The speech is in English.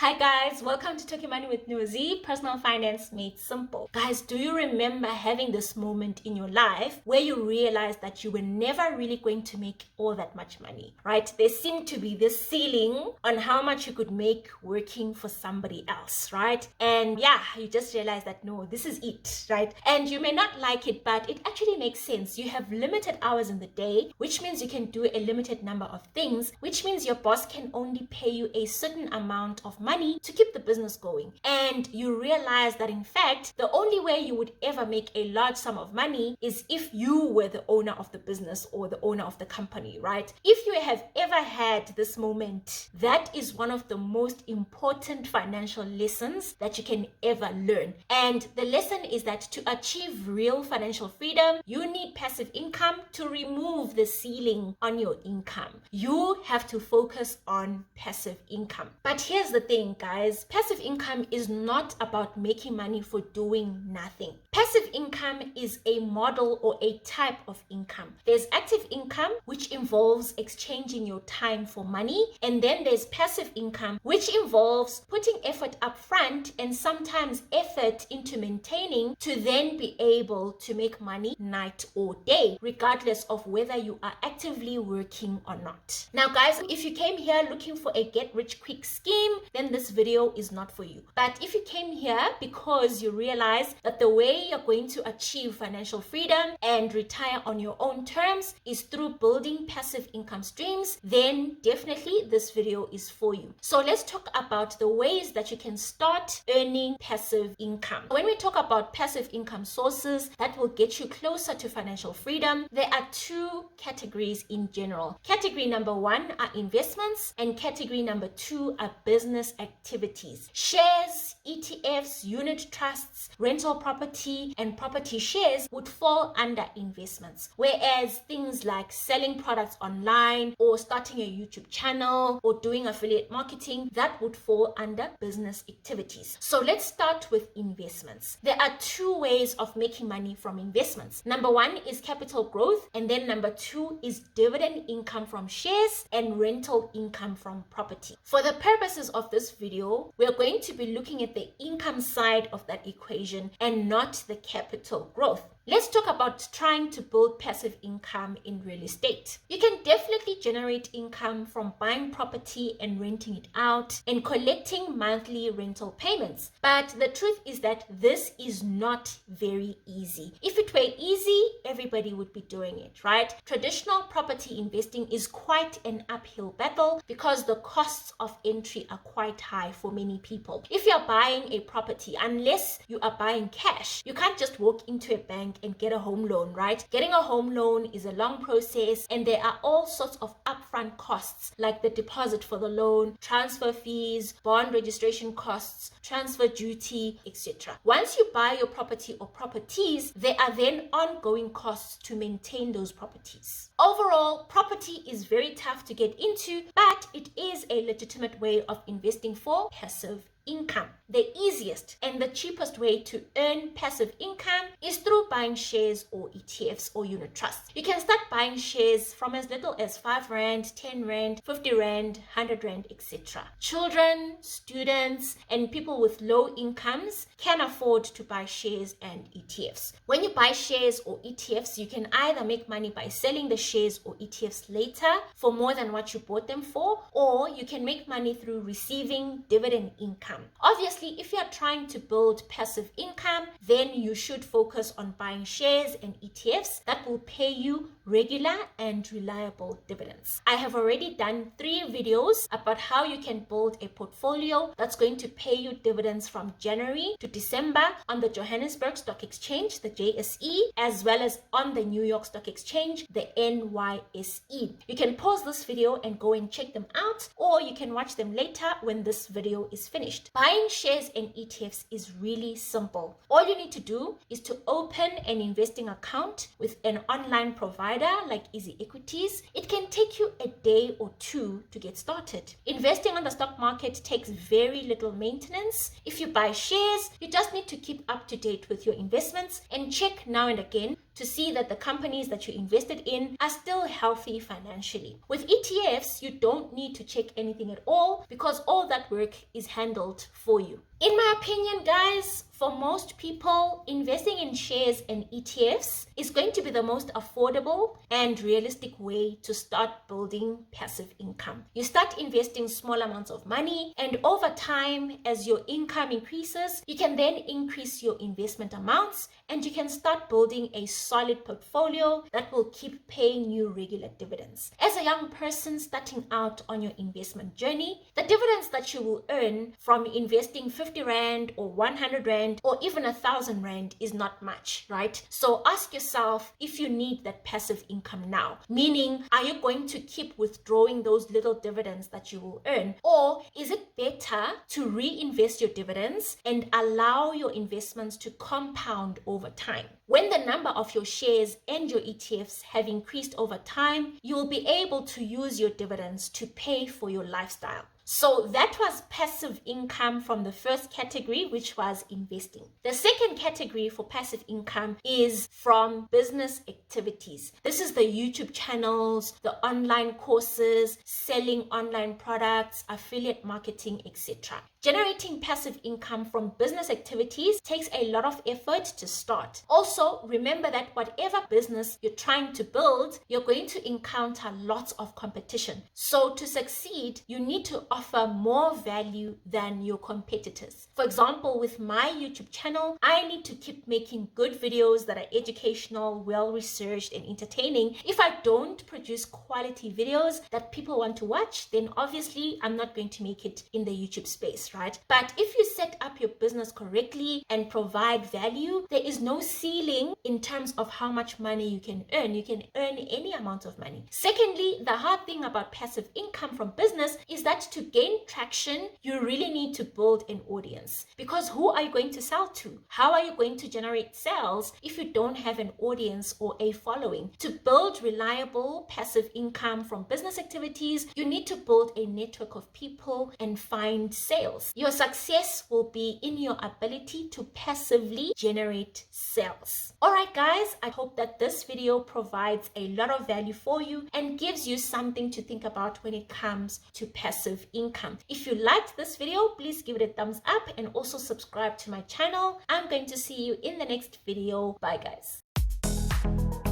Hi guys, welcome to Talking Money with Nuzi, personal finance made simple. Guys, do you remember having this moment in your life where you realized that you were never really going to make all that much money, right? There seemed to be this ceiling on how much you could make working for somebody else, right? And yeah, you just realized that no, this is it, right? And you may not like it, but it actually makes sense. You have limited hours in the day, which means you can do a limited number of things, which means your boss can only pay you a certain amount of money to keep the business going. And you realize that in fact, the only way you would ever make a large sum of money is if you were the owner of the business or the owner of the company, right? If you have ever had this moment, that is one of the most important financial lessons that you can ever learn. And the lesson is that to achieve real financial freedom, you need passive income to remove the ceiling on your income. You have to focus on passive income. But here's the thing, guys. Passive income is not about making money for doing nothing. Passive income is a model or a type of income. There's active income, which involves exchanging your time for money. And then there's passive income, which involves putting effort up front and sometimes effort into maintaining to then be able to make money night or day, regardless of whether you are actively working or not. Now, guys, if you came here looking for a get-rich-quick scheme, then this video is not for you. But if you came here because you realize that the way you're going to achieve financial freedom and retire on your own terms is through building passive income streams, then definitely this video is for you. So let's talk about the ways that you can start earning passive income. When we talk about passive income sources that will get you closer to financial freedom, there are two categories in general. Category number one are investments and category number two are business activities. Shares, ETFs, unit trusts, rental property, and property shares would fall under investments. Whereas things like selling products online or starting a YouTube channel or doing affiliate marketing, that would fall under business activities. So let's start with investments. There are two ways of making money from investments. Number one is capital growth, and then number two is dividend income from shares and rental income from property. For the purposes of this video, we're going to be looking at the income side of that equation and not the capital growth. Let's talk about trying to build passive income in real estate. You can definitely generate income from buying property and renting it out and collecting monthly rental payments. But the truth is that this is not very easy. If it were easy, everybody would be doing it, right? Traditional property investing is quite an uphill battle because the costs of entry are quite high for many people. If you're buying a property, unless you are buying cash, you can't just walk into a bank and get a home loan, right? Getting a home loan is a long process and there are all sorts of upfront costs like the deposit for the loan, transfer fees, bond registration costs, transfer duty, etc. Once you buy your property or properties, there are then ongoing costs to maintain those properties. Overall, property is very tough to get into, but it is a legitimate way of investing for passive income. The easiest and the cheapest way to earn passive income is through buying shares or ETFs or unit trusts. You can start buying shares from as little as 5 Rand, 10 Rand, 50 Rand, 100 Rand, etc. Children, students, and people with low incomes can afford to buy shares and ETFs. When you buy shares or ETFs, you can either make money by selling the shares or ETFs later for more than what you bought them for, or you can make money through receiving dividend income. Obviously, if you are trying to build passive income, then you should focus on buying shares and ETFs that will pay you regular and reliable dividends. I have already done 3 videos about how you can build a portfolio that's going to pay you dividends from January to December on the Johannesburg Stock Exchange, the JSE, as well as on the New York Stock Exchange, the NYSE. You can pause this video and go and check them out, or you can watch them later when this video is finished. Buying shares and ETFs is really simple. All you need to do is to open an investing account with an online provider like Easy Equities. It can take you a day or 2 to get started. Investing on the stock market takes very little maintenance. If you buy shares, you just need to keep up to date with your investments and check now and again to see that the companies that you invested in are still healthy financially. With ETFs, you don't need to check anything at all because all that work is handled for you. In my opinion, guys, for most people, investing in shares and ETFs is going to be the most affordable and realistic way to start building passive income. You start investing small amounts of money, and over time, as your income increases, you can then increase your investment amounts and you can start building a solid portfolio that will keep paying you regular dividends. As a young person starting out on your investment journey, the dividends that you will earn from investing 50 Rand or 100 Rand or even 1,000 Rand is not much, right? So ask yourself if you need that passive income now. Meaning, are you going to keep withdrawing those little dividends that you will earn? Or is it better to reinvest your dividends and allow your investments to compound over time? When the number of your shares and your ETFs have increased over time, you will be able to use your dividends to pay for your lifestyle. So that was passive income from the first category, which was investing. The second category for passive income is from business activities. This is the YouTube channels, the online courses, selling online products, affiliate marketing, etc. Generating passive income from business activities takes a lot of effort to start. Also, remember that whatever business you're trying to build, you're going to encounter lots of competition. So to succeed, you need to offer more value than your competitors. For example, with my YouTube channel, I need to keep making good videos that are educational, well-researched, and entertaining. If I don't produce quality videos that people want to watch, then obviously I'm not going to make it in the YouTube space, right? But if you set up your business correctly and provide value, there is no ceiling in terms of how much money you can earn. You can earn any amount of money. Secondly, the hard thing about passive income from business is that to gain traction, you really need to build an audience. Because who are you going to sell to? How are you going to generate sales if you don't have an audience or a following? To build reliable passive income from business activities, you need to build a network of people and find sales. Your success will be in your ability to passively generate sales. Alright guys, I hope that this video provides a lot of value for you and gives you something to think about when it comes to passive income. If you liked this video, please give it a thumbs up and also subscribe to my channel. I'm going to see you in the next video. Bye guys.